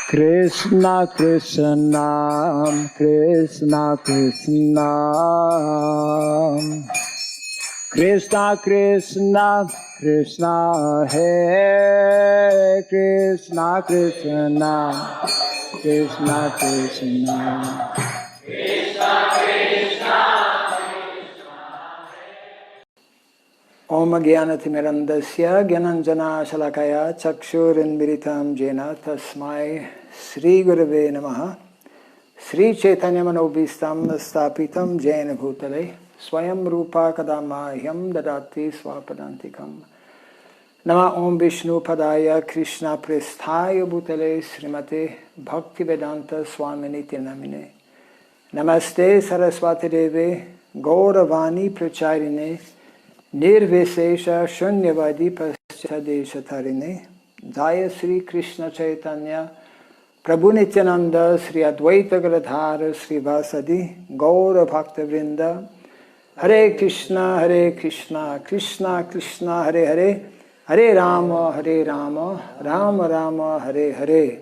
Krishna Krishna Krishna Krishna Krishna Krishna Krishna Hare Krishna Krishna Krishna Krishna Om Jnanatimirandasya Jnananjana Shalakaya Chakshurinmiritam Jena Tasmai Sri Gurave Namaha Sri Chaitanya Manobhistam Stapitam Jena Bhutale Swayam Rupa Kadamahyam Dadati Swapadantikam Nama Om Vishnu Padaya Krishna Presthaya Bhutale Srimate Bhakti Vedanta Swami Niti Namine Namaste Saraswati Deve Gauravani Pracharine Nirvesesha Shunyavadi Paschadesha Tarine Jaya Sri Krishna Chaitanya Prabhu Nityananda Sri Advaita Gadadhara Sri Vasadi Gaura Bhakta Vrinda Hare Krishna Krishna Krishna Hare Hare Hare Rama Rama Rama Hare Hare.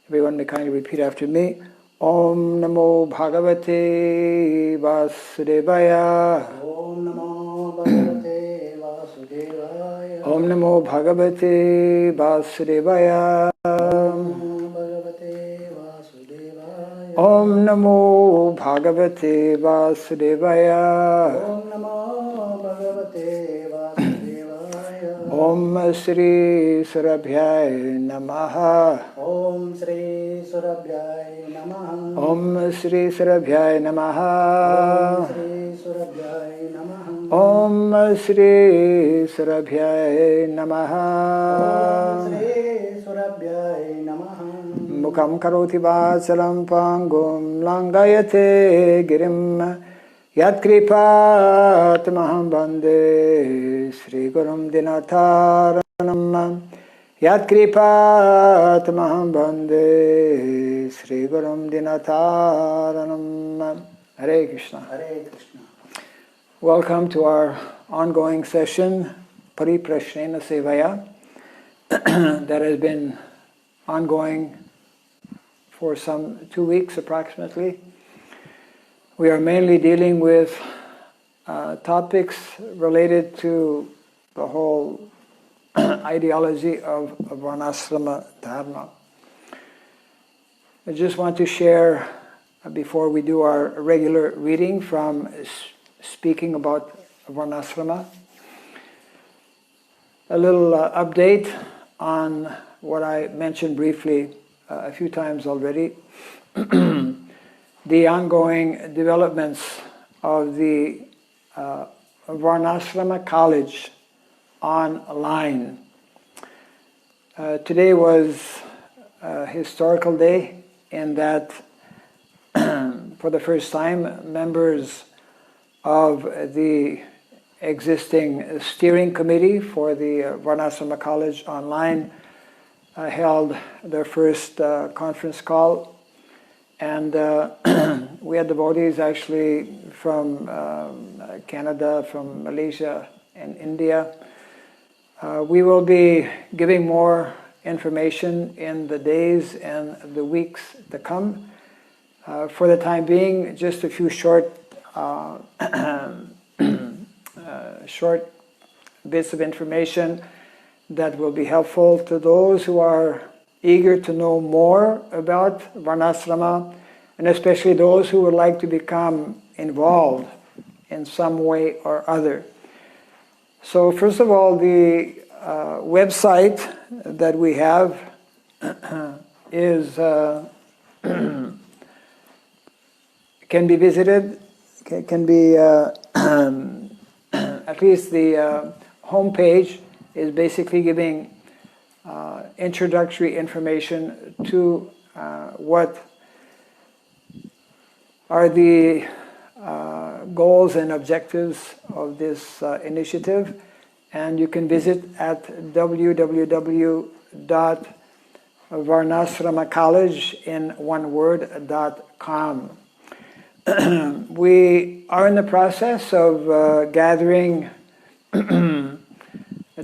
Everyone may kindly repeat after me. Om Namo Bhagavate Vasudevaya. Om Namo Bhagavate Vasudevaya. Om Namo Bhagavate Vasudevaya. Om Namo Bhagavate Vasudevaya. Om Namo Bhagavate Vasudevaya. Om Sri Surabhyaya Namaha. Om Sri Surabhyaya Namaha. Om Sri Surabhyaya Namaha. Om Sri Surabhyaya Om Sri Surabhyaya Namaha. Namaha. Om Sri Surabhyaya Namaha. Mukam karoti vasalam pangum langayate girim yat kripat maham bande Sri Gurum Dinataranam yat kripat maham bande Sri Gurum Dinataranam. Hare Krishna. Hare Krishna. Welcome to our ongoing session, Pariprashnena Sevaya, that has been ongoing for some 2 weeks approximately. We are mainly dealing with topics related to the whole ideology of Varnashrama Dharma. I just want to share, before we do our regular reading from speaking about Varnashrama, a little update on what I mentioned briefly a few times already, the ongoing developments of the Varnashrama College online. Today was a historical day in that for the first time members of the existing steering committee for the Varnashrama College online held their first conference call, and we had devotees actually from Canada, from Malaysia and India. We will be giving more information in the days and the weeks to come. For the time being, just a few short bits of information that will be helpful to those who are eager to know more about Varnashrama, and especially those who would like to become involved in some way or other. So first of all, the website that we have is can be visited, can be at least the homepage is basically giving introductory information to what are the goals and objectives of this initiative, and you can visit at www.varnashramacollege.com. We are in the process of gathering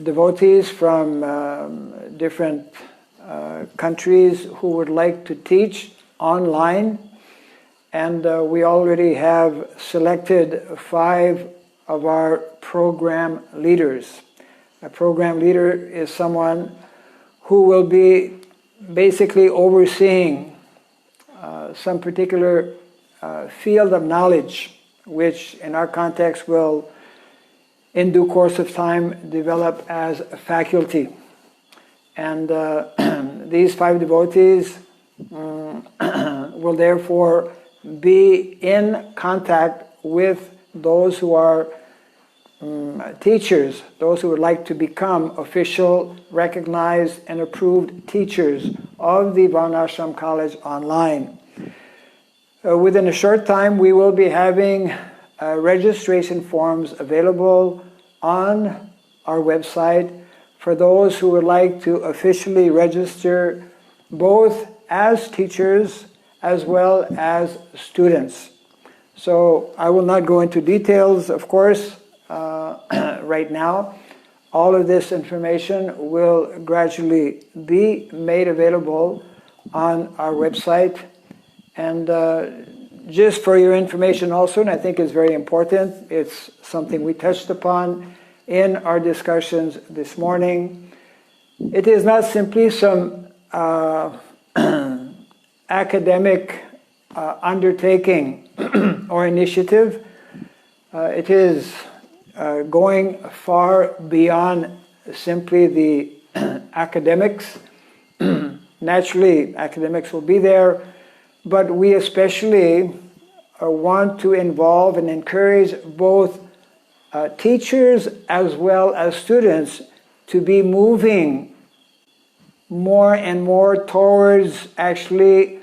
devotees from different countries who would like to teach online, and we already have selected 5 of our program leaders. A program leader is someone who will be basically overseeing some particular field of knowledge, which in our context will, in due course of time, develop as a faculty. And these 5 devotees will therefore be in contact with those who are teachers, those who would like to become official, recognized, and approved teachers of the Varnashram College online. Within a short time, we will be having registration forms available on our website for those who would like to officially register both as teachers as well as students. So I will not go into details, of course, right now. All of this information will gradually be made available on our website. And just for your information also, and I think it's very important, it's something we touched upon in our discussions this morning. It is not simply some academic undertaking or initiative. It is going far beyond simply the academics. Naturally, academics will be there, but we especially want to involve and encourage both teachers as well as students to be moving more and more towards actually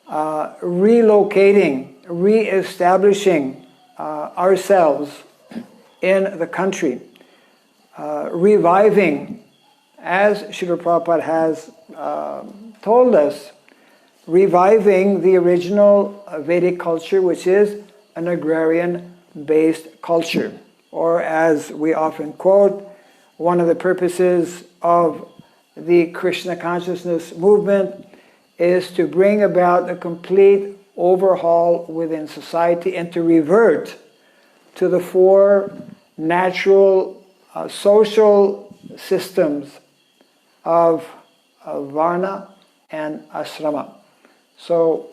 relocating, re-establishing ourselves in the country, reviving, as Srila Prabhupada has told us, reviving the original Vedic culture, which is an agrarian-based culture. Or as we often quote, one of the purposes of the Krishna consciousness movement is to bring about a complete overhaul within society and to revert to the 4 natural social systems of Varna and Asrama. So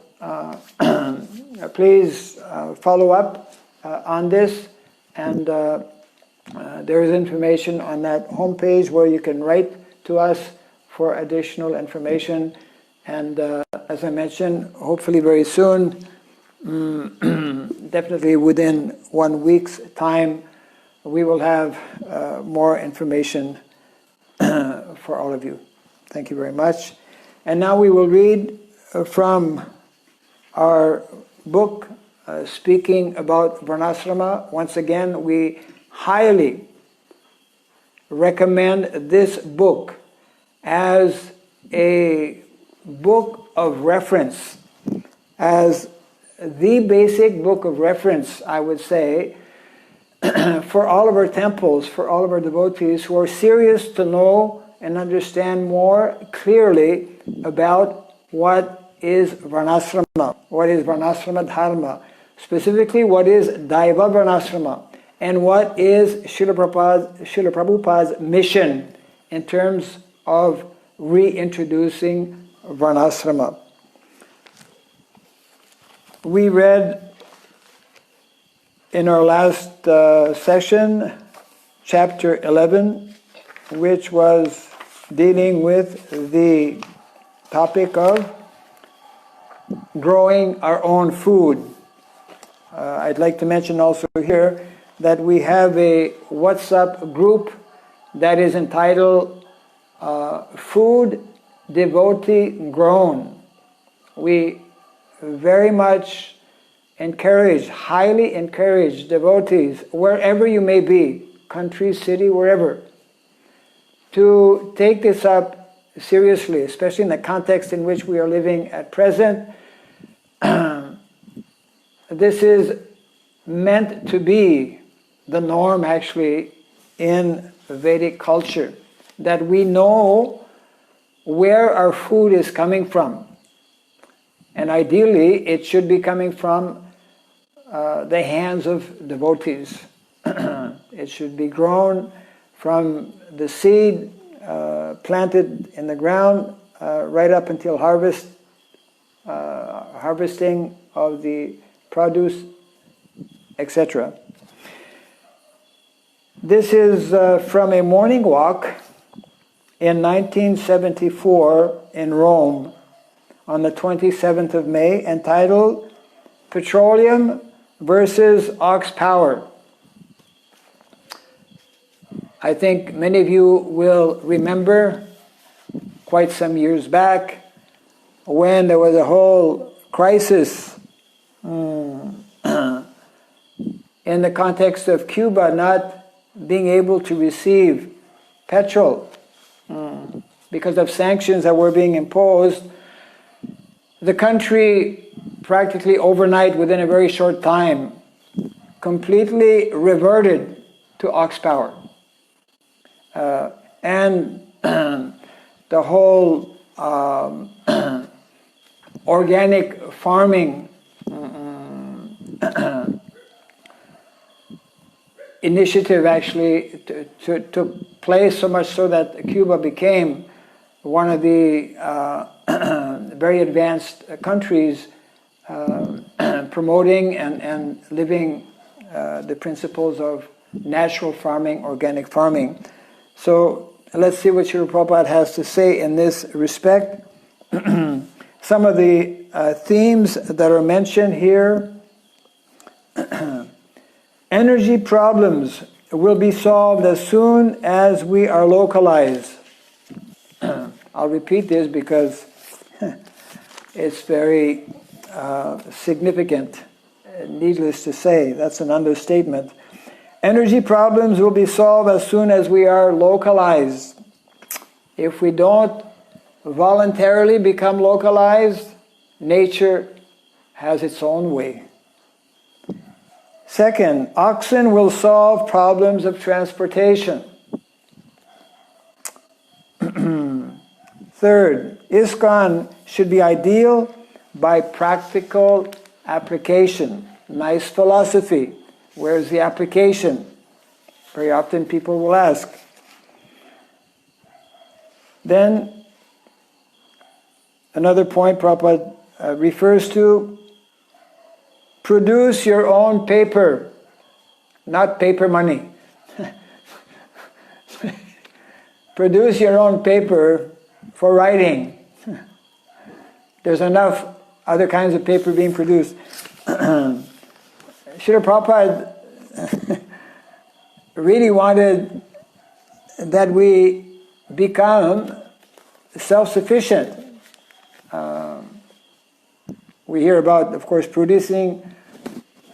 please follow up on this, and there is information on that homepage where you can write to us for additional information. And as I mentioned, hopefully very soon, definitely within 1 week's time, we will have more information for all of you. Thank you very much. And now we will read from our book speaking about Varnasrama. Once again, we highly recommend this book as a book of reference, as the basic book of reference, I would say, for all of our temples, for all of our devotees who are serious to know and understand more clearly about what is Varnasrama, what is Varnasrama Dharma, specifically what is Daiva Varnasrama, and what is Srila Prabhupada's mission in terms of reintroducing Varnasrama. We read in our last session, chapter 11, which was dealing with the topic of growing our own food. I'd like to mention also here that we have a WhatsApp group that is entitled Food Devotee Grown. We very much encourage, highly encourage devotees, wherever you may be, country, city, wherever, to take this up seriously, especially in the context in which we are living at present. This is meant to be the norm, actually, in Vedic culture, that we know where our food is coming from. And ideally, it should be coming from the hands of devotees. It should be grown from the seed planted in the ground right up until harvesting of the produce, etc. This is from a morning walk in 1974 in Rome on the 27th of May, entitled Petroleum VS Ox Power. I think many of you will remember quite some years back when there was a whole crisis in the context of Cuba not being able to receive petrol because of sanctions that were being imposed. The country practically overnight, within a very short time, completely reverted to ox power. And the whole organic farming initiative actually took place, so much so that Cuba became one of the very advanced countries promoting and living the principles of natural farming, organic farming. So let's see what Srila Prabhupada has to say in this respect. Some of the themes that are mentioned here. Energy problems will be solved as soon as we are localized. I'll repeat this because it's very significant, needless to say. That's an understatement. Energy problems will be solved as soon as we are localized. If we don't voluntarily become localized, nature has its own way. Second, oxen will solve problems of transportation. Third, ISKCON should be ideal by practical application. Nice philosophy. Where's the application? Very often people will ask. Then, another point Prabhupada refers to, produce your own paper, not paper money. Produce your own paper for writing. There's enough other kinds of paper being produced. Srila Prabhupada really wanted that we become self-sufficient. We hear about, of course, producing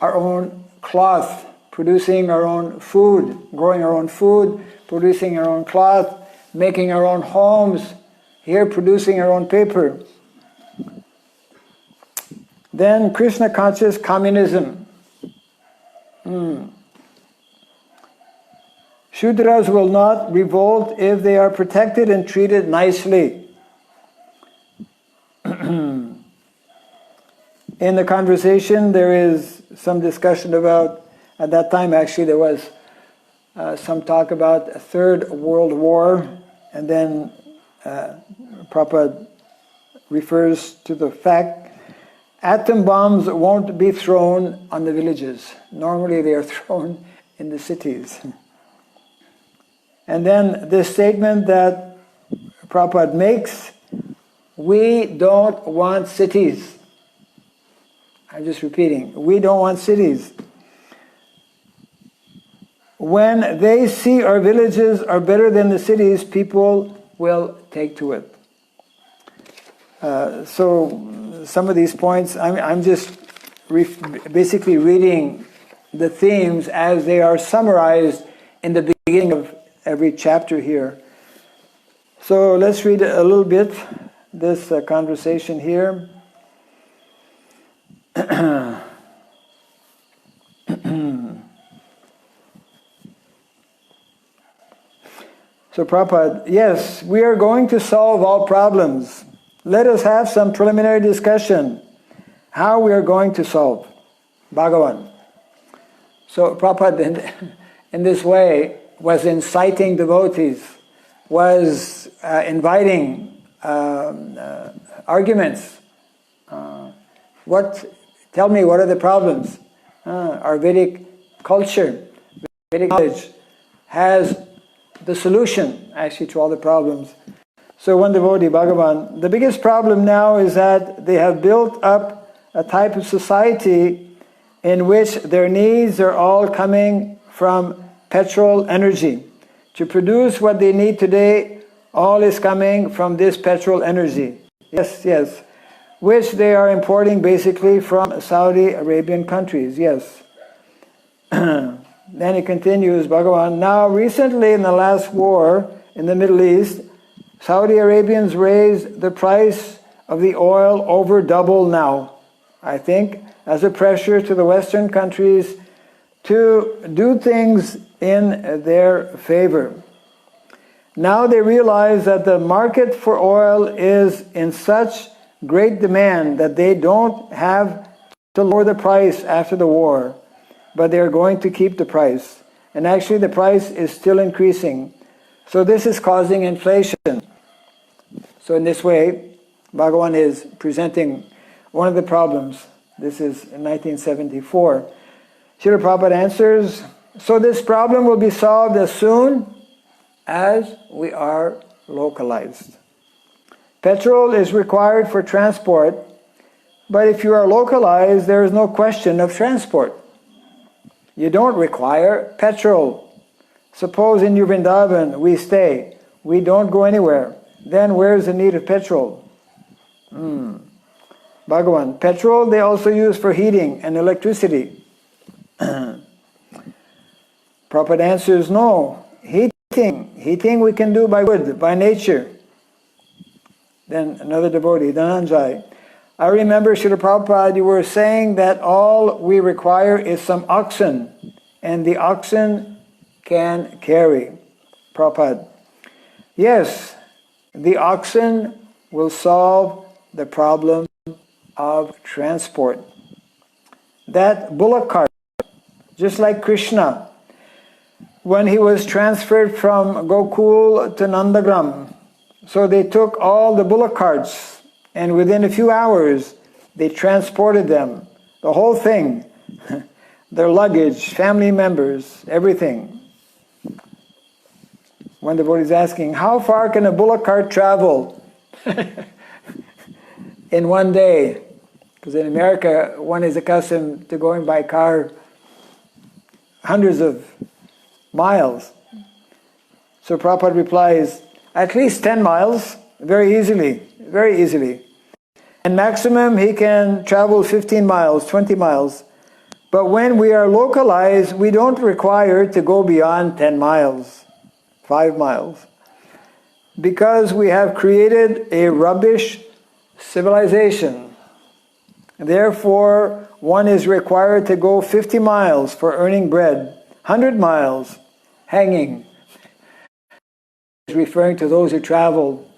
our own cloth, producing our own food, growing our own food, producing our own cloth, making our own homes, here producing our own paper. Then Krishna conscious communism. Shudras will not revolt if they are protected and treated nicely. In the conversation, there is some discussion about, at that time actually there was some talk about a third world war, and then Prabhupada refers to the fact atom bombs won't be thrown on the villages. Normally they are thrown in the cities. And then this statement that Prabhupada makes, we don't want cities. I'm just repeating, we don't want cities. When they see our villages are better than the cities, people will take to it. So some of these points, I'm just basically reading the themes as they are summarized in the beginning of every chapter here. So let's read a little bit this conversation here. So Prabhupada, yes, we are going to solve all problems. Let us have some preliminary discussion how we are going to solve. Bhagavan. So Prabhupada in this way was inciting devotees, was inviting arguments. Tell me, what are the problems? Our Vedic culture, Vedic knowledge has the solution actually to all the problems. So one devotee, Bhagavan, the biggest problem now is that they have built up a type of society in which their needs are all coming from petrol energy. To produce what they need today, all is coming from this petrol energy. Yes, yes. Which they are importing basically from Saudi Arabian countries, yes. Then he continues, Bhagavan, now recently in the last war in the Middle East, Saudi Arabians raised the price of the oil over double now, I think, as a pressure to the Western countries to do things in their favor. Now they realize that the market for oil is in such great demand that they don't have to lower the price after the war, but they're going to keep the price. And actually the price is still increasing. So this is causing inflation. So in this way, Bhagavan is presenting one of the problems. This is in 1974. Srila Prabhupada answers, so this problem will be solved as soon as we are localized. Petrol is required for transport, but if you are localized, there is no question of transport. You don't require petrol. Suppose in your Vrindavan we stay, we don't go anywhere, then where's the need of petrol? Bhagavan, petrol they also use for heating and electricity. Prabhupada answers, no, heating we can do by wood, by nature. Then another devotee, Dhananjay, I remember Srila Prabhupada, you were saying that all we require is some oxen, and the oxen can carry. Prabhupada, yes, the oxen will solve the problem of transport. That bullock cart, just like Krishna, when he was transferred from Gokul to Nandagram, so they took all the bullock carts, and within a few hours, they transported them, the whole thing, their luggage, family members, everything. One devotee is asking, how far can a bullock cart travel in one day? Because in America, one is accustomed to going by car hundreds of miles. So Prabhupada replies, at least 10 miles, very easily. And maximum he can travel 15 miles, 20 miles. But when we are localized, we don't require to go beyond 10 miles, 5 miles. Because we have created a rubbish civilization. Therefore, one is required to go 50 miles for earning bread, 100 miles hanging. Referring to those who travel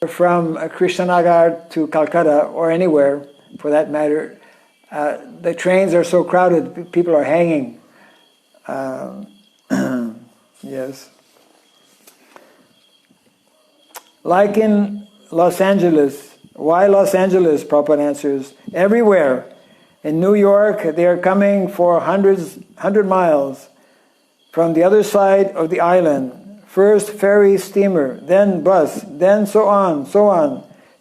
from Krishnanagar to Calcutta or anywhere for that matter. The trains are so crowded, people are hanging. Yes. Like in Los Angeles. Why Los Angeles? Prabhupada answers. Everywhere. In New York, they are coming for 100 miles from the other side of the island. First ferry steamer, then bus, then so on.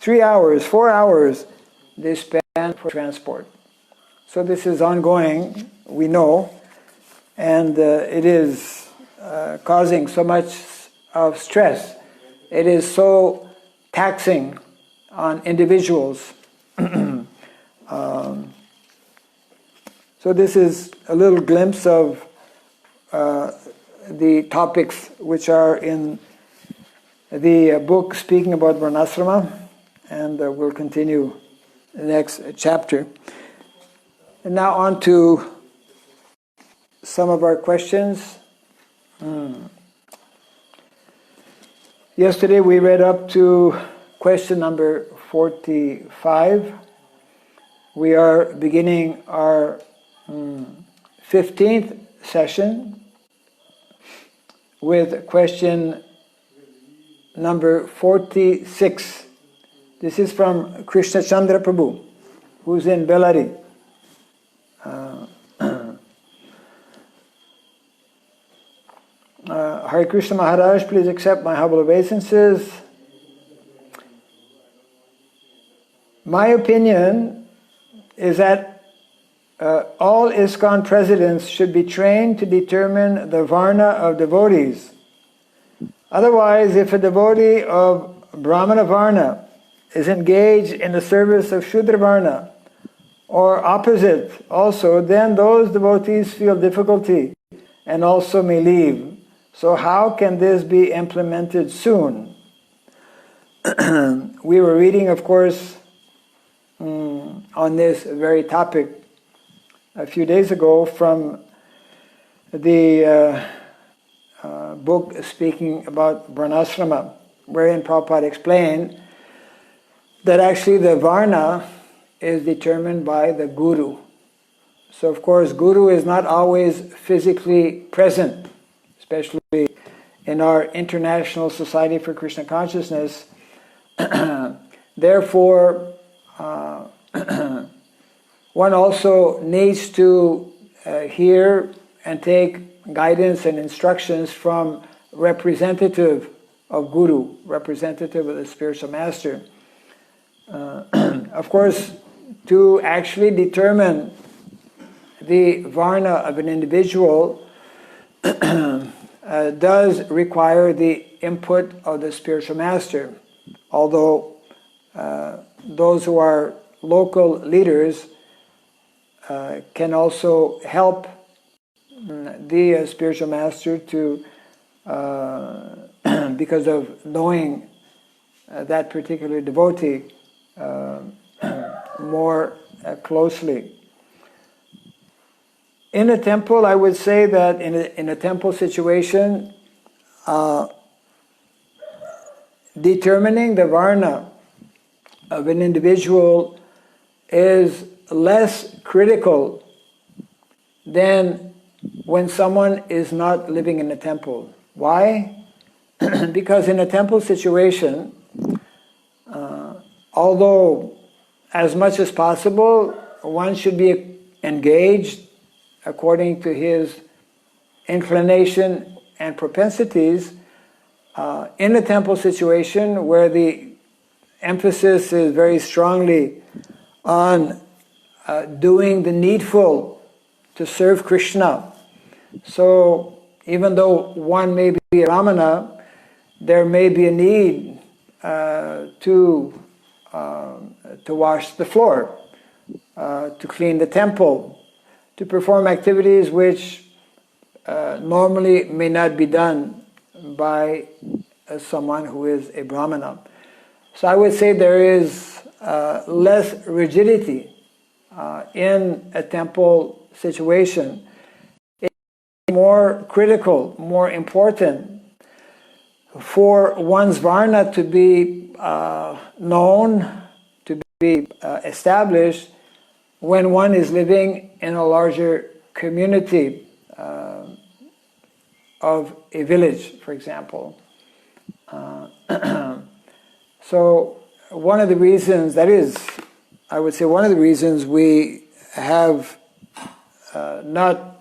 3 hours, 4 hours they spend for transport. So this is ongoing, we know, and it is causing so much of stress. It is so taxing on individuals. So this is a little glimpse of the topics which are in the book speaking about Varnasrama, and we'll continue the next chapter. And now on to some of our questions. Yesterday we read up to question number 45. We are beginning our 15th session with question number 46. This is from Krishna Chandra Prabhu, who's in Bellary. Hare Krishna Maharaj, please accept my humble obeisances. My opinion is that all ISKCON presidents should be trained to determine the varna of devotees. Otherwise, if a devotee of Brahmana varna is engaged in the service of Shudra varna, or opposite also, then those devotees feel difficulty and also may leave. So how can this be implemented soon? We were reading, of course, on this very topic a few days ago from the book speaking about Varnasrama, wherein Prabhupada explained that actually the Varna is determined by the Guru. So of course Guru is not always physically present, especially in our International Society for Krishna Consciousness. Therefore, one also needs to hear and take guidance and instructions from representative of Guru, representative of the spiritual master. Of course, to actually determine the varna of an individual does require the input of the spiritual master, although those who are local leaders can also help the spiritual master to because of knowing that particular devotee more closely. In a temple, I would say that in a temple situation, determining the varna of an individual is less critical than when someone is not living in a temple. Why? Because in a temple situation, although as much as possible one should be engaged according to his inclination and propensities, in a temple situation where the emphasis is very strongly on doing the needful to serve Krishna. So even though one may be a Brahmana, there may be a need to wash the floor, to clean the temple, to perform activities which normally may not be done by someone who is a Brahmana. So I would say there is less rigidity in a temple situation. It's more critical, more important for one's varna to be known, to be established when one is living in a larger community of a village, for example. So one of the reasons, that is, I would say one of the reasons we have not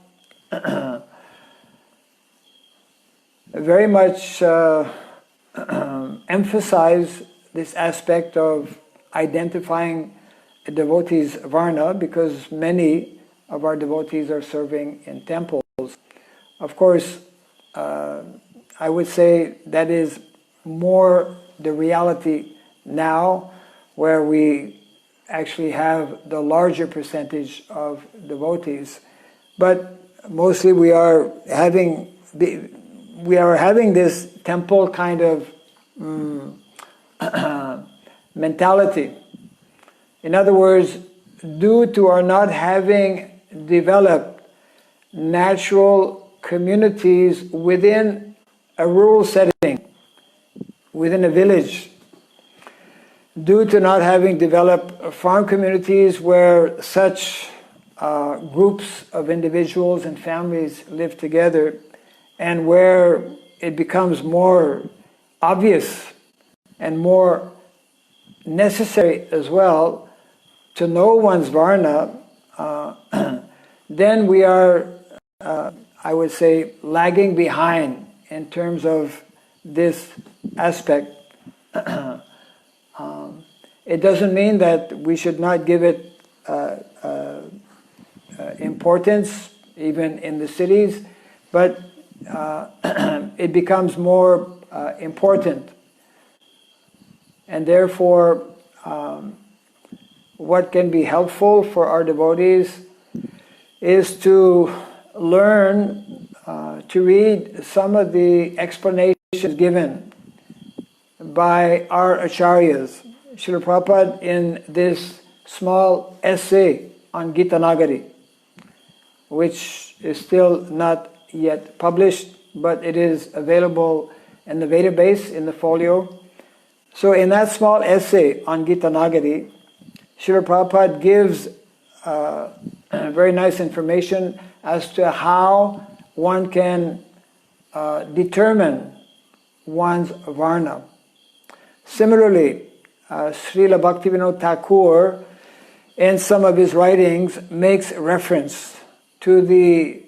very much emphasized this aspect of identifying a devotee's varna, because many of our devotees are serving in temples. Of course, I would say that is more the reality now, where we actually have the larger percentage of devotees. But mostly we are having this temple kind of mentality. In other words, due to our not having developed natural communities within a rural setting, within a village, due to not having developed farm communities where such groups of individuals and families live together, and where it becomes more obvious and more necessary as well to know one's varna, then we are, I would say, lagging behind in terms of this aspect. It doesn't mean that we should not give it importance, even in the cities, but it becomes more important. And therefore, what can be helpful for our devotees is to learn to read some of the explanations given by our acharyas. Srila Prabhupada, in this small essay on Gita Nagari, which is still not yet published, but it is available in the database, in the folio. So in that small essay on Gita Nagari, Srila Prabhupada gives very nice information as to how one can determine one's varna. Similarly, Srila Bhaktivinoda Thakur, in some of his writings, makes reference to the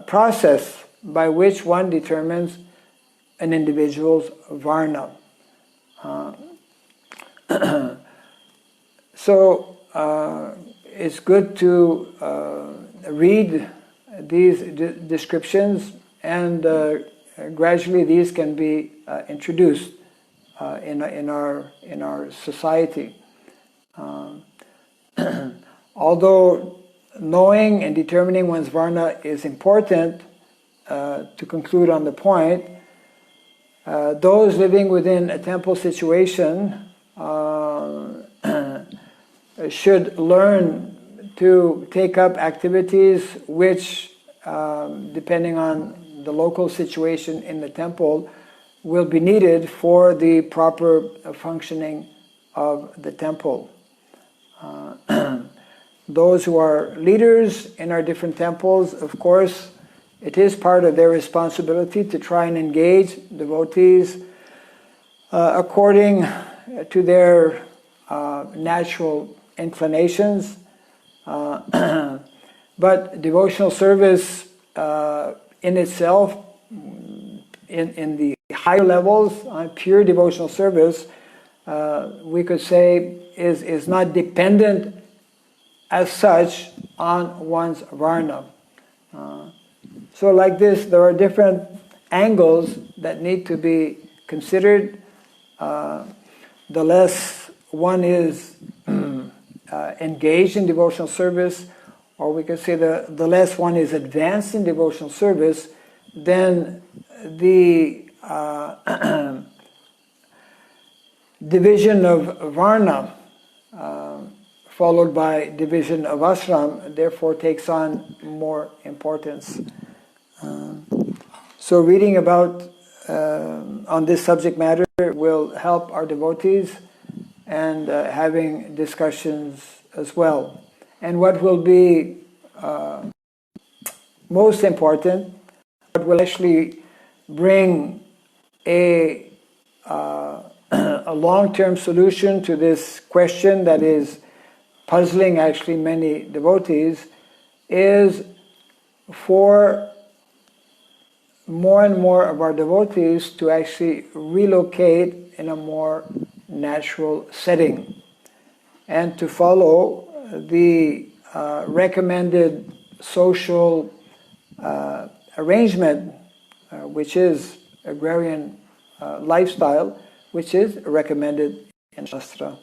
process by which one determines an individual's varna. So it's good to read these descriptions, and gradually these can be introduced in our society. Although knowing and determining one's varna is important, to conclude on the point, those living within a temple situation should learn to take up activities which, depending on the local situation in the temple, will be needed for the proper functioning of the temple. Those who are leaders in our different temples, of course, it is part of their responsibility to try and engage devotees according to their natural inclinations. But devotional service in itself, in the higher levels, pure devotional service, we could say is not dependent as such on one's varna. So like this, there are different angles that need to be considered. The less one is engaged in devotional service, or we could say the less one is advanced in devotional service, then the division of varna followed by division of ashram therefore takes on more importance. So reading about on this subject matter will help our devotees, and having discussions as well. And what will be most important, what will actually bring a long-term solution to this question that is puzzling actually many devotees, is for more and more of our devotees to actually relocate in a more natural setting and to follow the recommended social arrangement, which is agrarian lifestyle, which is recommended in Shastra.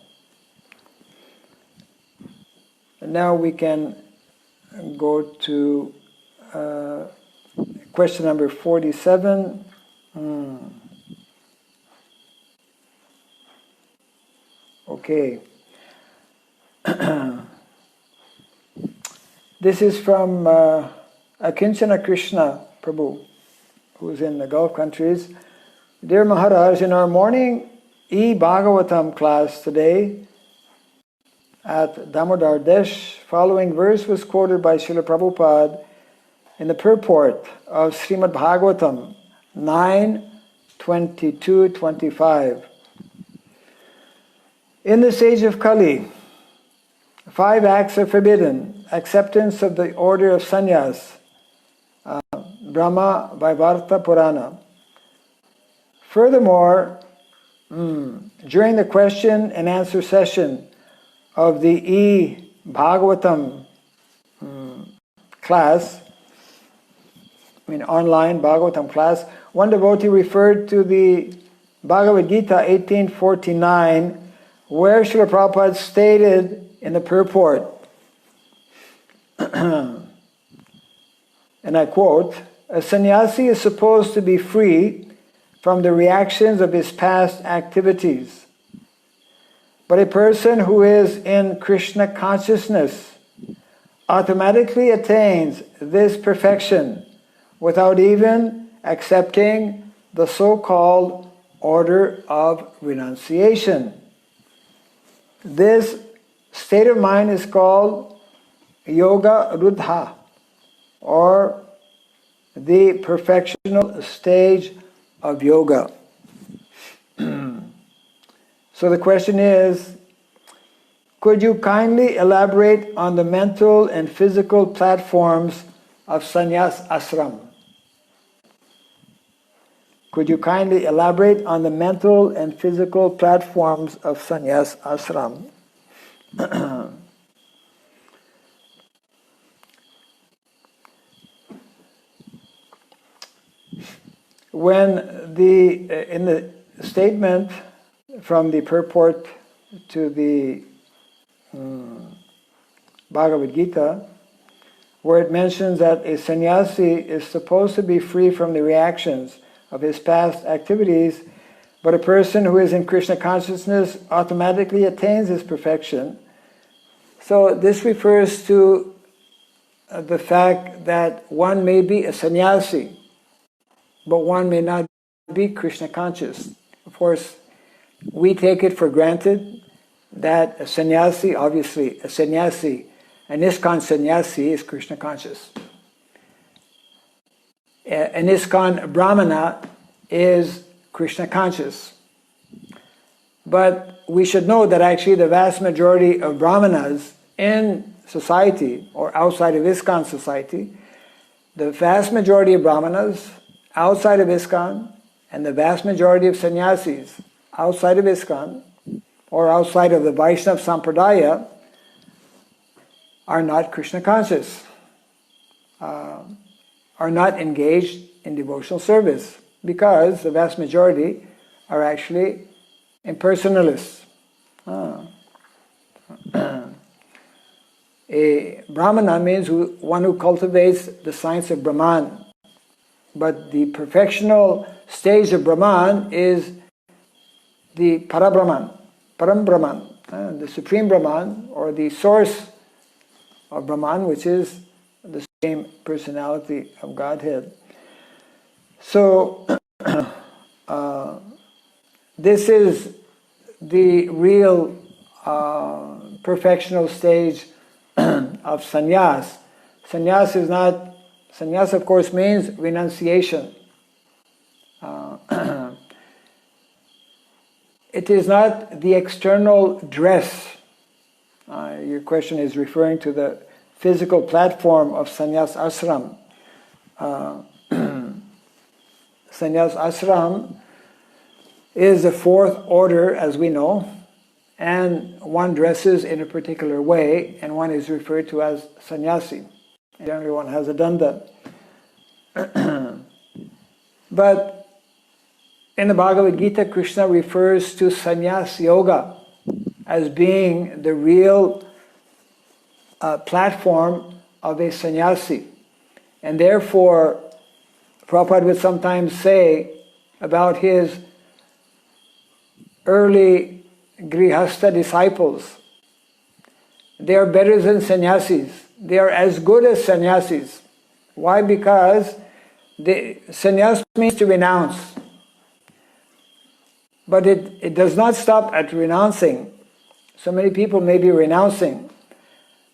And now we can go to question number 47. Okay. This is from Akinchana Krishna Prabhu, who's in the Gulf countries. Dear Maharaj, in our morning e-Bhagavatam class today at Damodar Desh, following verse was quoted by Srila Prabhupada in the purport of Srimad Bhagavatam 9:22-25. In this age of Kali, 5 acts are forbidden: acceptance of the order of sannyas, Brahma Vaivarta Purana. Furthermore, during the question and answer session of the e-Bhagavatam class, online Bhagavatam class, one devotee referred to the Bhagavad Gita 1849, where Srila Prabhupada stated in the purport, and I quote, "A sannyasi is supposed to be free from the reactions of his past activities. But a person who is in Krishna consciousness automatically attains this perfection without even accepting the so-called order of renunciation. This state of mind is called Yoga Ruddha, or the perfectional stage of yoga." So the question is, could you kindly elaborate on the mental and physical platforms of sannyas ashram? Could you kindly elaborate on the mental and physical platforms of sannyas ashram? When in the statement from the purport to the Bhagavad Gita, where it mentions that a sannyasi is supposed to be free from the reactions of his past activities, but a person who is in Krishna consciousness automatically attains his perfection. So this refers to the fact that one may be a sannyasi, but one may not be Krishna conscious. Of course, we take it for granted that a sannyasi, obviously a sannyasi, an ISKCON sannyasi is Krishna conscious. An ISKCON Brahmana is Krishna conscious. But we should know that actually the vast majority of Brahmanas in society or outside of ISKCON society, the vast majority of Brahmanas outside of ISKCON and the vast majority of sannyasis outside of ISKCON or outside of the Vaishnava Sampradaya are not Krishna conscious, are not engaged in devotional service, because the vast majority are actually impersonalists. A Brahmana means one who cultivates the science of Brahman. But the perfectional stage of Brahman is the Parabrahman, Param Brahman, the Supreme Brahman, or the source of Brahman, which is the same personality of Godhead. So, this is the real perfectional stage of sannyas. Sannyas, of course, means renunciation. It is not the external dress. Your question is referring to the physical platform of sannyas ashram. Sannyas ashram is the 4th order, as we know, and one dresses in a particular way, and one is referred to as sannyasi. Generally one has a danda. But in the Bhagavad Gita, Krishna refers to sannyas yoga as being the real platform of a sannyasi. And therefore, Prabhupada would sometimes say about his early grihastha disciples, they are better than sannyasis. They are as good as sannyasis. Why? Because sannyas means to renounce. But it does not stop at renouncing. So many people may be renouncing,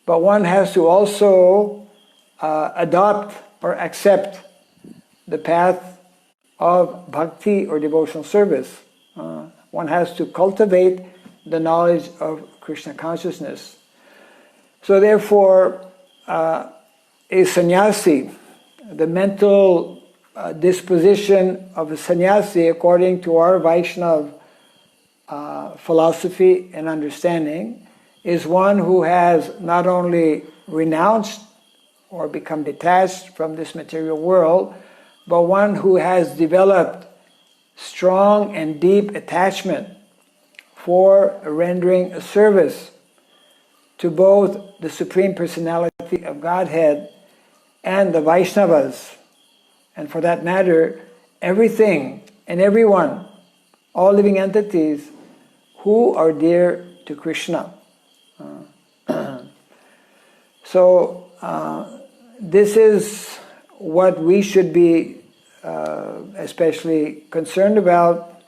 but one has to also adopt or accept the path of bhakti or devotional service. One has to cultivate the knowledge of Krishna consciousness. So therefore, a sannyasi, the mental disposition of a sannyasi according to our Vaishnava philosophy and understanding is one who has not only renounced or become detached from this material world, but one who has developed strong and deep attachment for rendering a service to both the Supreme Personality of Godhead and the Vaishnavas, and for that matter, everything and everyone, all living entities who are dear to Krishna. So this is what we should be especially concerned about.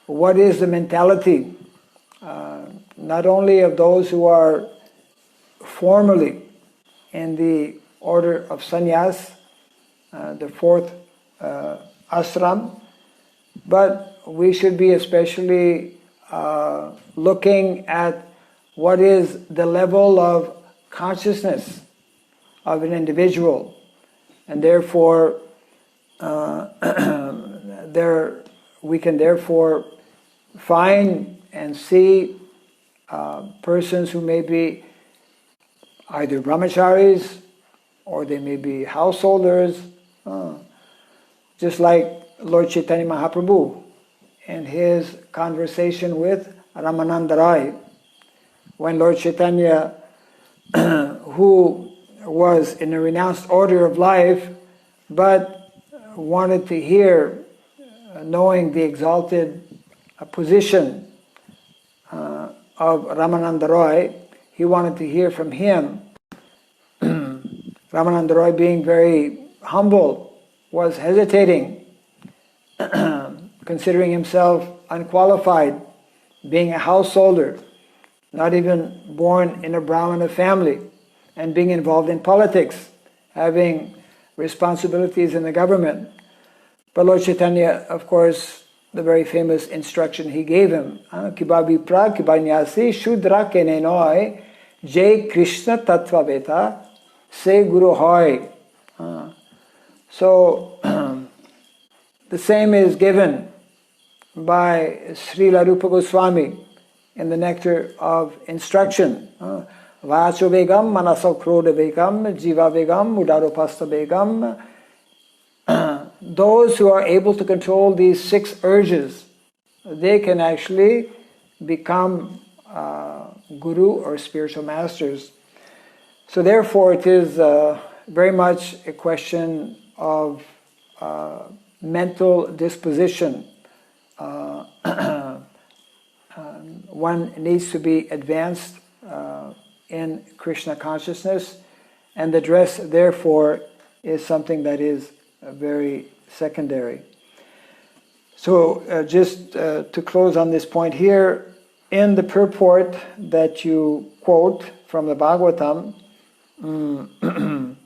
What is the mentality, not only of those who are formally in the order of sannyas, the fourth ashram, but we should be especially looking at what is the level of consciousness of an individual, and therefore we can therefore find and see persons who may be either brahmacharis or they may be householders, just like Lord Chaitanya Mahaprabhu in his conversation with Ramananda Rai, when Lord Chaitanya, who was in a renounced order of life, but wanted to hear, knowing the exalted position of Ramananda Roy, he wanted to hear from him. Ramananda Roy, being very humble, was hesitating, considering himself unqualified, being a householder, not even born in a Brahmana family, and being involved in politics, having responsibilities in the government. But Lord Chaitanya, of course, the very famous instruction he gave him, Kibabi pra kibanyasi shudra kenenoi jai Krishna tattva veta se guru hoy. So the same is given by Srila Rupa Goswami in the Nectar of Instruction. Vacho vegam, manaso kroda vegam, jiva vegam, udaropasta vegam. Those who are able to control these 6 urges, they can actually become guru or spiritual masters. So therefore it is very much a question of mental disposition. One needs to be advanced in Krishna consciousness, and the dress therefore is something that is very secondary. So just to close on this point here, in the purport that you quote from the Bhagavatam, Srila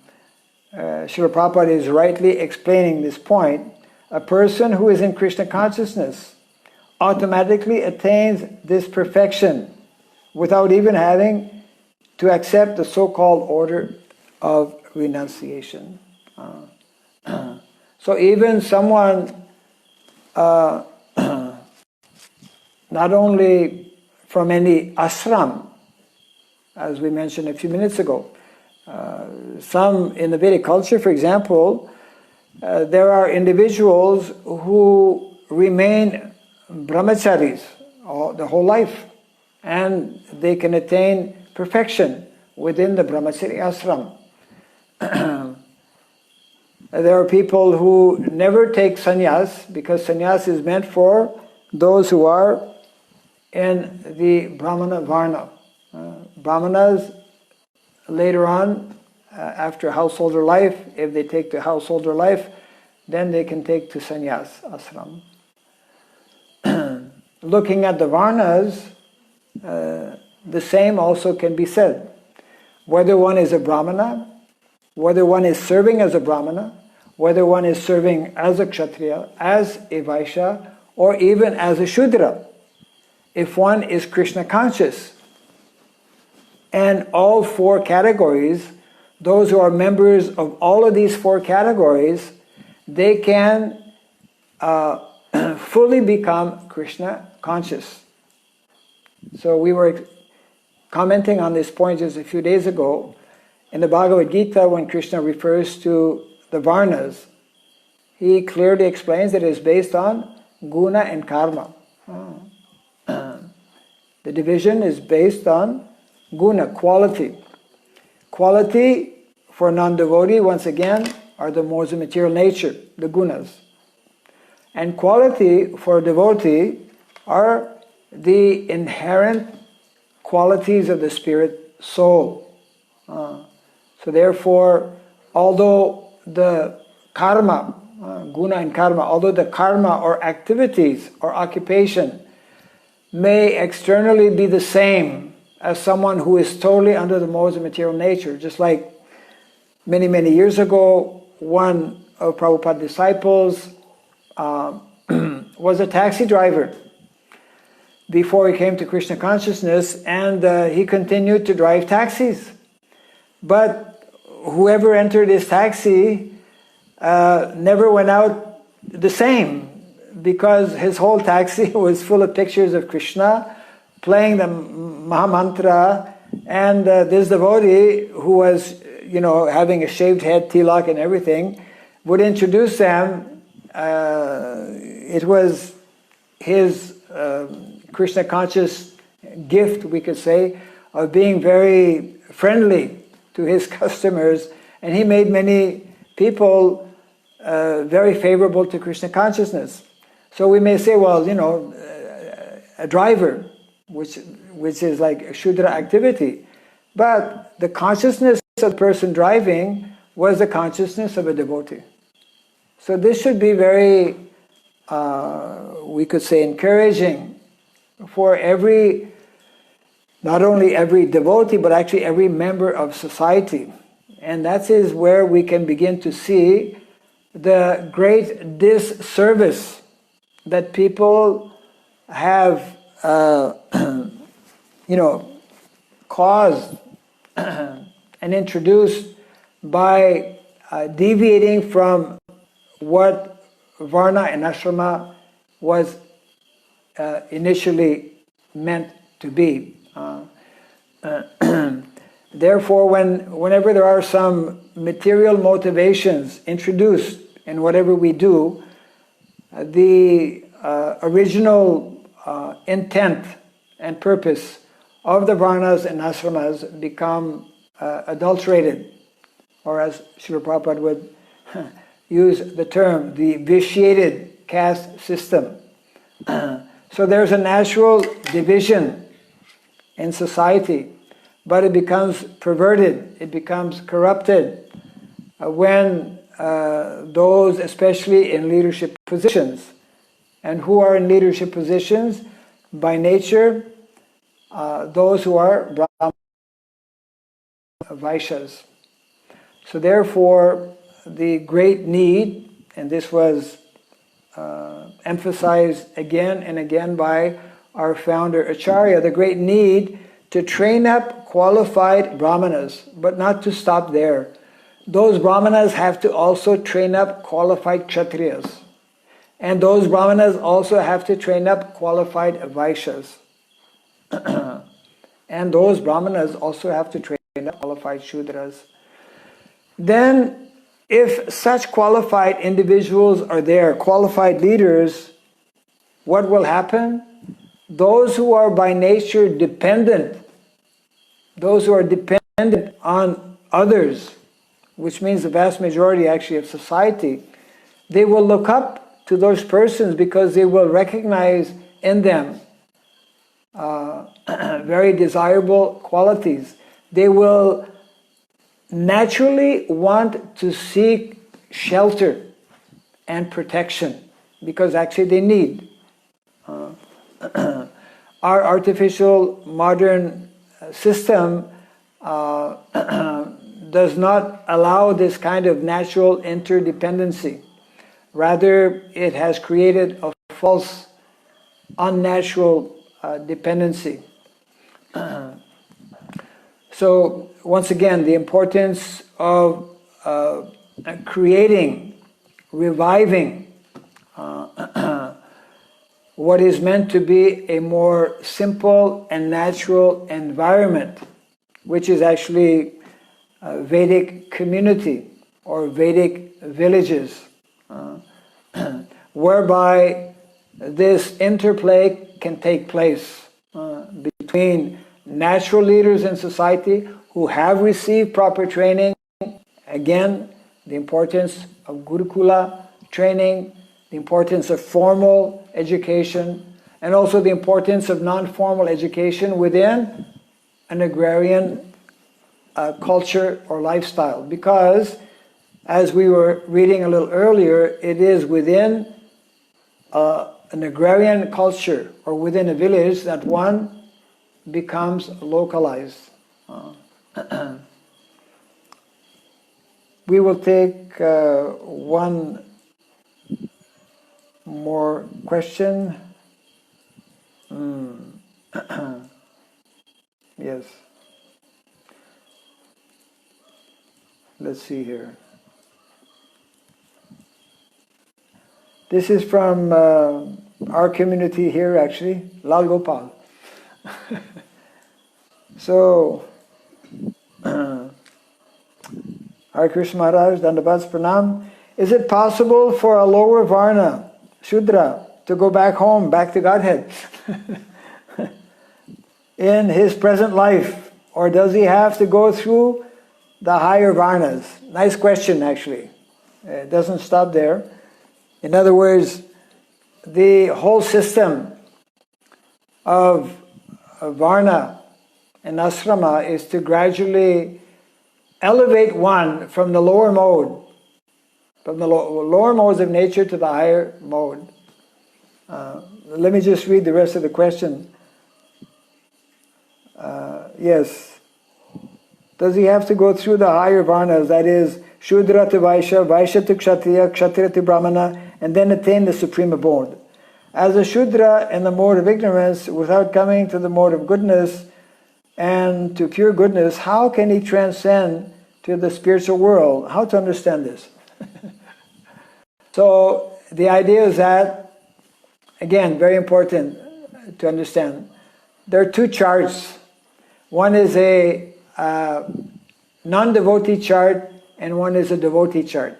Prabhupada is rightly explaining this point. A person who is in Krishna consciousness automatically attains this perfection without even having to accept the so-called order of renunciation. So even someone not only from any ashram, as we mentioned a few minutes ago, some in the Vedic culture, for example, there are individuals who remain brahmacharis the whole life, and they can attain perfection within the brahmachari ashram. There are people who never take sannyas, because sannyas is meant for those who are in the Brahmana Varna. Brahmanas, later on, after householder life, if they take the householder life, then they can take to sannyas ashram. looking at the Varnas, the same also can be said. Whether one is a Brahmana, whether one is serving as a Brahmana, whether one is serving as a Kshatriya, as a Vaishya, or even as a Shudra, if one is Krishna conscious. And all four categories, those who are members of all of these four categories, they can fully become Krishna conscious. So we were commenting on this point just a few days ago. In the Bhagavad Gita, when Krishna refers to the Varnas, he clearly explains that it is based on guna and karma. The division is based on guna, quality. Quality for non-devotee, once again, are the modes of material nature, the gunas. And quality for devotee are the inherent qualities of the spirit soul. So therefore, although the karma, guna and karma, although the karma or activities or occupation may externally be the same as someone who is totally under the modes of material nature, just like many, many years ago, one of Prabhupada's disciples was a taxi driver before he came to Krishna consciousness, and he continued to drive taxis. But whoever entered his taxi never went out the same, because his whole taxi was full of pictures of Krishna, playing the Mahamantra, and this devotee who was, having a shaved head, tilak and everything, would introduce them. It was his Krishna conscious gift, we could say, of being very friendly to his customers, and he made many people very favorable to Krishna consciousness. So we may say, well, a driver, which is like a Shudra activity, but the consciousness of the person driving was the consciousness of a devotee. So this should be very, we could say, encouraging for not only every devotee, but actually every member of society. And that is where we can begin to see the great disservice that people have, caused and introduced by deviating from what Varna and Ashrama was initially meant to be. Therefore, whenever there are some material motivations introduced in whatever we do, the original intent and purpose of the Varnas and Ashramas become adulterated, or as Srila Prabhupada would use the term, the vitiated caste system. So there's a natural division in society, but it becomes perverted, it becomes corrupted when those, especially in leadership positions, and who are in leadership positions by nature, those who are Brahmana Vaishyas. So therefore, the great need, and this was emphasized again and again by our founder Acharya, the great need to train up qualified Brahmanas, but not to stop there. Those Brahmanas have to also train up qualified Kshatriyas. And those Brahmanas also have to train up qualified Vaishyas. And those Brahmanas also have to train up qualified Shudras. Then, if such qualified individuals are there, qualified leaders, what will happen? Those who are by nature dependent, those who are dependent on others, which means the vast majority actually of society, they will look up to those persons because they will recognize in them very desirable qualities. They will naturally want to seek shelter and protection because actually they need. our artificial modern system does not allow this kind of natural interdependency. Rather, it has created a false, unnatural dependency. So, once again, the importance of creating, reviving what is meant to be a more simple and natural environment, which is actually Vedic community or Vedic villages, whereby this interplay can take place between natural leaders in society who have received proper training. Again, the importance of Gurukula training, the importance of formal education, and also the importance of non-formal education within an agrarian culture or lifestyle. Because, as we were reading a little earlier, it is within an agrarian culture or within a village that one becomes localized. We will take one more question. Yes. Let's see here. This is from our community here, actually, Lal Gopal. So, Hare Krishna Maharaj, Dandabats Pranam. Is it possible for a lower Varna, Shudra, to go back home, back to Godhead in his present life? Or does he have to go through the higher Varnas? Nice question, actually. It doesn't stop there. In other words, the whole system of Varna and Asrama is to gradually elevate one from the lower mode, from the lower modes of nature to the higher mode. Let me just read the rest of the question. Yes. Does he have to go through the higher varnas, that is, Shudra to Vaishya, Vaishya to Kshatriya, Kshatriya to Brahmana, and then attain the supreme abode? As a Shudra in the mode of ignorance, without coming to the mode of goodness and to pure goodness, how can he transcend to the spiritual world? How to understand this? So the idea is that, again, very important to understand. There are two charts. One is a non-devotee chart and one is a devotee chart,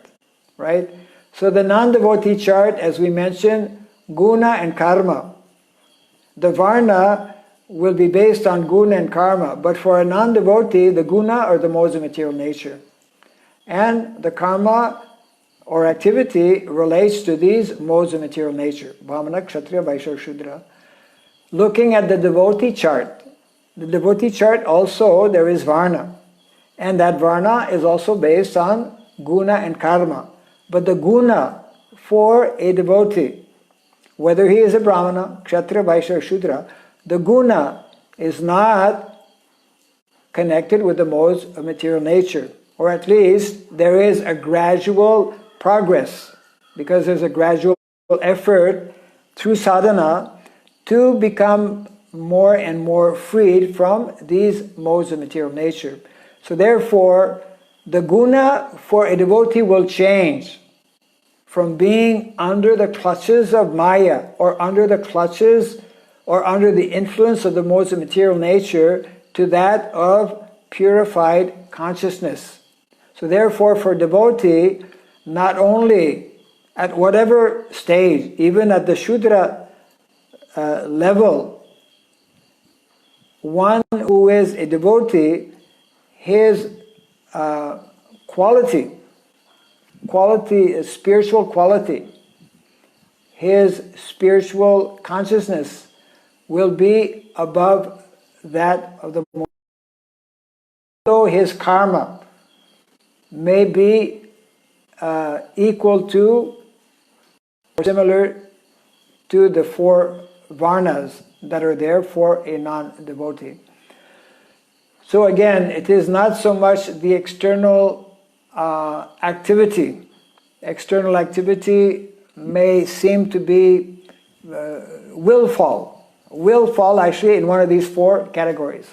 right? So the non-devotee chart, as we mentioned, guna and karma. The varna will be based on guna and karma, but for a non-devotee, the guna are the modes of material nature. And the karma or activity relates to these modes of material nature, Brahmana, Kshatriya, Vaishya, Shudra. Looking at the devotee chart also there is varna. And that varna is also based on guna and karma. But the guna for a devotee, whether he is a Brahmana, Kshatriya, Vaishya, or Shudra, the guna is not connected with the modes of material nature. Or at least there is a gradual progress, because there's a gradual effort through sadhana to become more and more freed from these modes of material nature. So therefore, the guna for a devotee will change from being under the clutches of Maya, or under the clutches or under the influence of the modes of material nature, to that of purified consciousness. So therefore, for a devotee, not only at whatever stage, even at the Shudra level, one who is a devotee, his spiritual quality, his spiritual consciousness will be above that of the moon. Though his karma may be equal to or similar to the four varnas that are there for a non-devotee. So again, it is not so much the external activity. External activity may seem to be will fall actually in one of these four categories.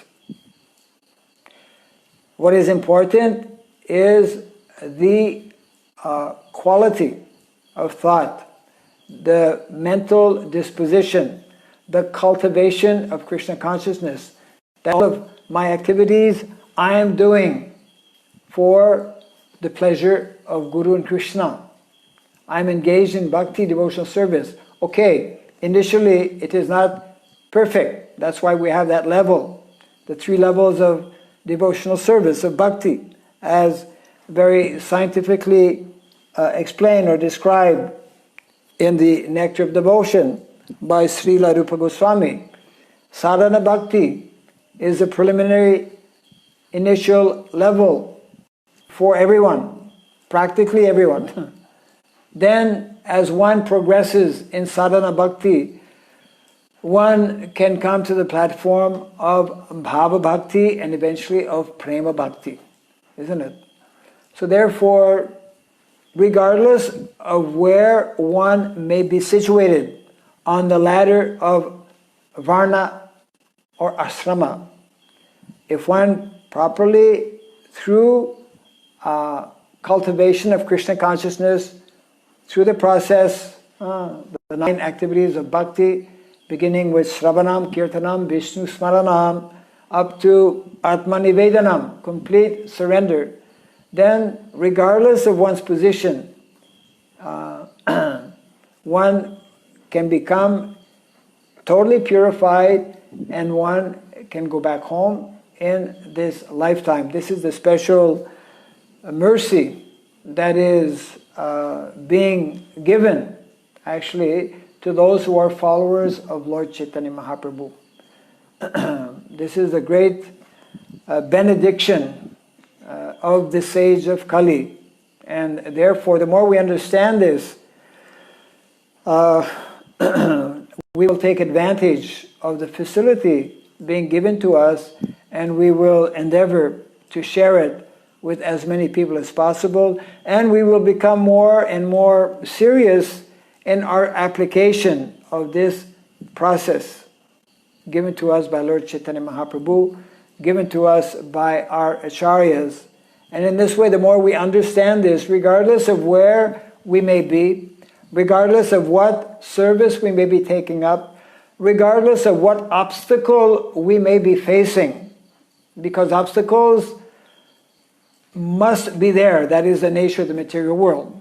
What is important is the quality of thought, the mental disposition, the cultivation of Krishna consciousness, that all of my activities I am doing for the pleasure of Guru and Krishna. I'm engaged in bhakti, devotional service. Okay, initially it is not perfect. That's why we have that level, the 3 levels of devotional service, of bhakti, as very scientifically explained or described in the Nectar of Devotion by Srila Rupa Goswami. Sadhana bhakti is a preliminary initial level for everyone, practically everyone. Then as one progresses in sadhana bhakti, one can come to the platform of bhava bhakti and eventually of prema bhakti, isn't it? So therefore, regardless of where one may be situated on the ladder of varna or asrama, if one properly, through cultivation of Krishna consciousness, through the process, the 9 activities of bhakti, beginning with Shravanam, Kirtanam, Vishnu Smaranam, up to Atma Nivedanam, complete surrender, then regardless of one's position, one can become totally purified and one can go back home in this lifetime. This is the special mercy that is being given actually to those who are followers of Lord Chaitanya Mahaprabhu. This is a great benediction of this age of Kali, and therefore the more we understand this, we will take advantage of the facility being given to us, and we will endeavor to share it with as many people as possible, and we will become more and more serious in our application of this process given to us by Lord Chaitanya Mahaprabhu, given to us by our acharyas. And in this way, the more we understand this, regardless of where we may be, regardless of what service we may be taking up, regardless of what obstacle we may be facing, because obstacles must be there. That is the nature of the material world.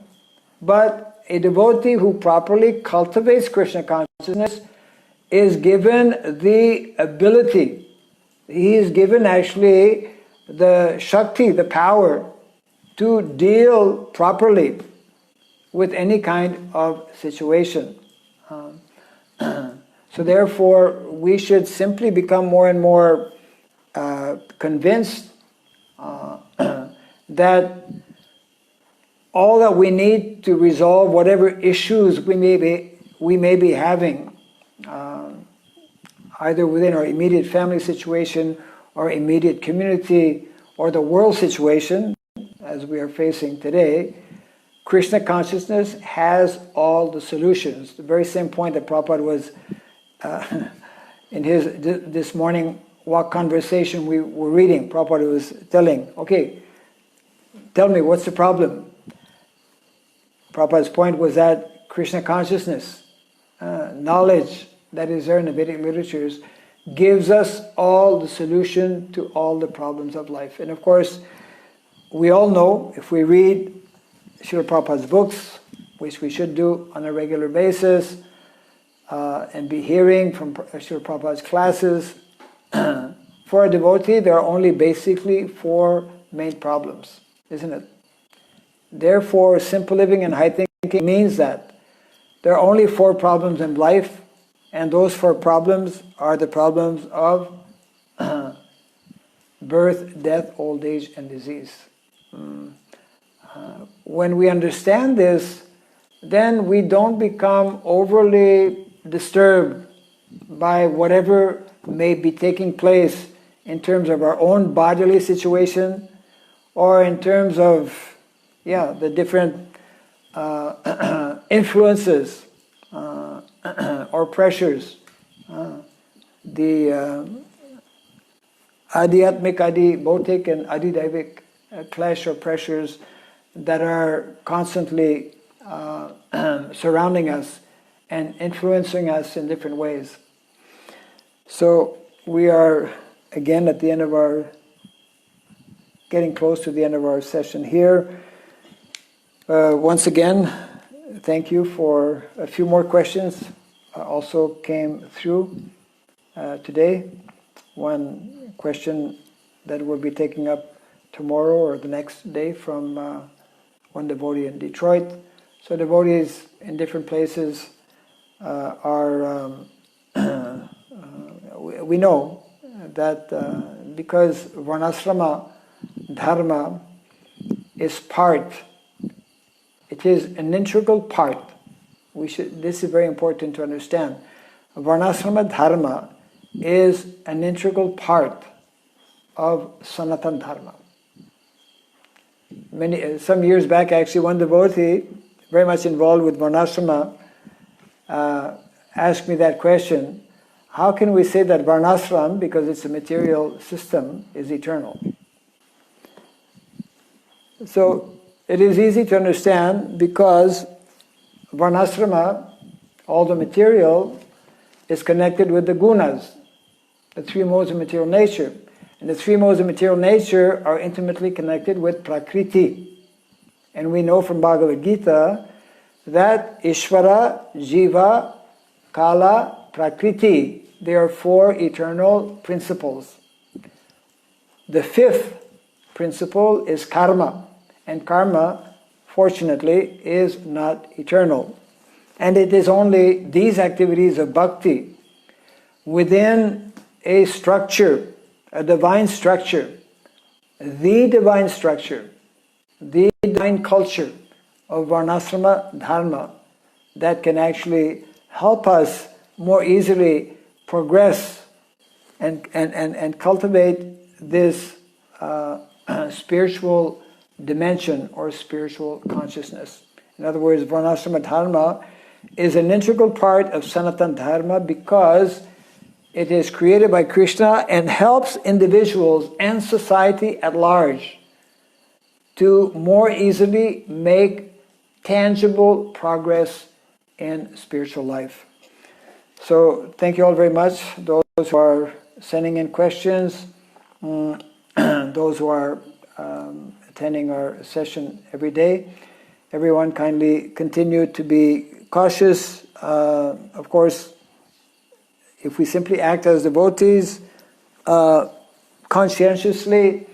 But a devotee who properly cultivates Krishna consciousness is given the ability, he is given actually the Shakti, the power to deal properly with any kind of situation. So therefore, we should simply become more and more convinced that all that we need to resolve whatever issues we may be having, either within our immediate family situation or immediate community or the world situation as we are facing today, Krishna consciousness has all the solutions. The very same point that Prabhupada was in his this morning walk conversation we were reading, Prabhupada was telling, okay, tell me, what's the problem? Prabhupada's point was that Krishna consciousness, knowledge that is there in the Vedic literatures, gives us all the solution to all the problems of life. And of course, we all know, if we read Srila Prabhupada's books, which we should do on a regular basis, and be hearing from Srila Prabhupada's classes, for a devotee, there are only basically 4 main problems, isn't it? Therefore, simple living and high thinking means that there are only 4 problems in life, and those 4 problems are the problems of birth, death, old age, and disease. When we understand this, then we don't become overly disturbed by whatever may be taking place in terms of our own bodily situation, or in terms of the different influences or pressures, the adhyatmic, adi-bhautic and adi-daivik clash or pressures that are constantly surrounding us and influencing us in different ways. So we are again at the end of getting close to the end of our session here. Once again, thank you for a few more questions also came through today. One question that we'll be taking up tomorrow or the next day from one devotee in Detroit. So devotees in different places we know that because varnasrama dharma is it is an integral part. This is very important to understand. Varnasrama dharma is an integral part of Sanatan dharma. Some years back, actually, one devotee, very much involved with varnasrama, asked me that question: how can we say that varnasram, because it's a material system, is eternal? So it is easy to understand, because varnasrama, all the material, is connected with the gunas, the three modes of material nature. And the three modes of material nature are intimately connected with prakriti. And we know from Bhagavad Gita that Ishvara, Jiva, Kala, Prakriti, they are four eternal principles. The fifth principle is karma. And karma, fortunately, is not eternal. And it is only these activities of bhakti within a structure, a divine structure, the divine structure, the divine culture of varnasrama dharma that can actually help us more easily progress and cultivate this spiritual dimension or spiritual consciousness. In other words, varnasrama dharma is an integral part of Sanatan dharma because it is created by Krishna and helps individuals and society at large to more easily make tangible progress in spiritual life. So thank you all very much, those who are sending in questions, those who are attending our session every day. Everyone kindly continue to be cautious. Of course, if we simply act as devotees conscientiously,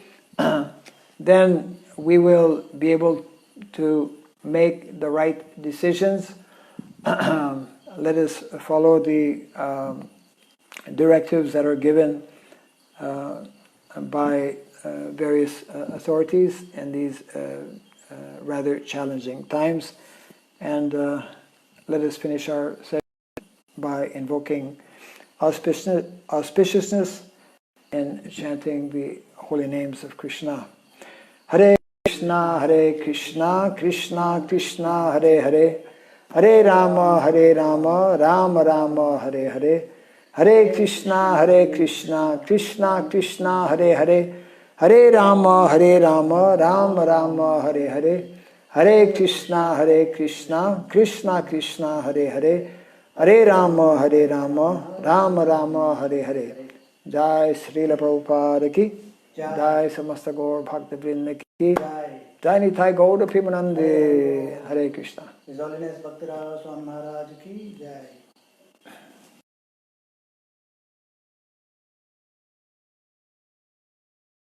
then we will be able to make the right decisions. Let us follow the directives that are given by various authorities in these rather challenging times. And let us finish our session by invoking auspiciousness and chanting the holy names of Krishna. Hare Krishna, Krishna Krishna, Hare Hare, Hare Rama, Rama Rama, Hare Hare, Hare Krishna, Krishna Krishna, Hare Hare, Hare Rama, Rama Rama, Hare Hare, Hare Krishna, Krishna Krishna, Hare Hare, Hare Rama, Rama Rama, Hare Hare. Jai Srila Prabhupada ki, Jai Samasta Gaur Bhakta Vrinda ki, Jai Nitai Gaur Premanande, Hare Krishna. His Holiness Bhakti Swami Maharaj ki Jai.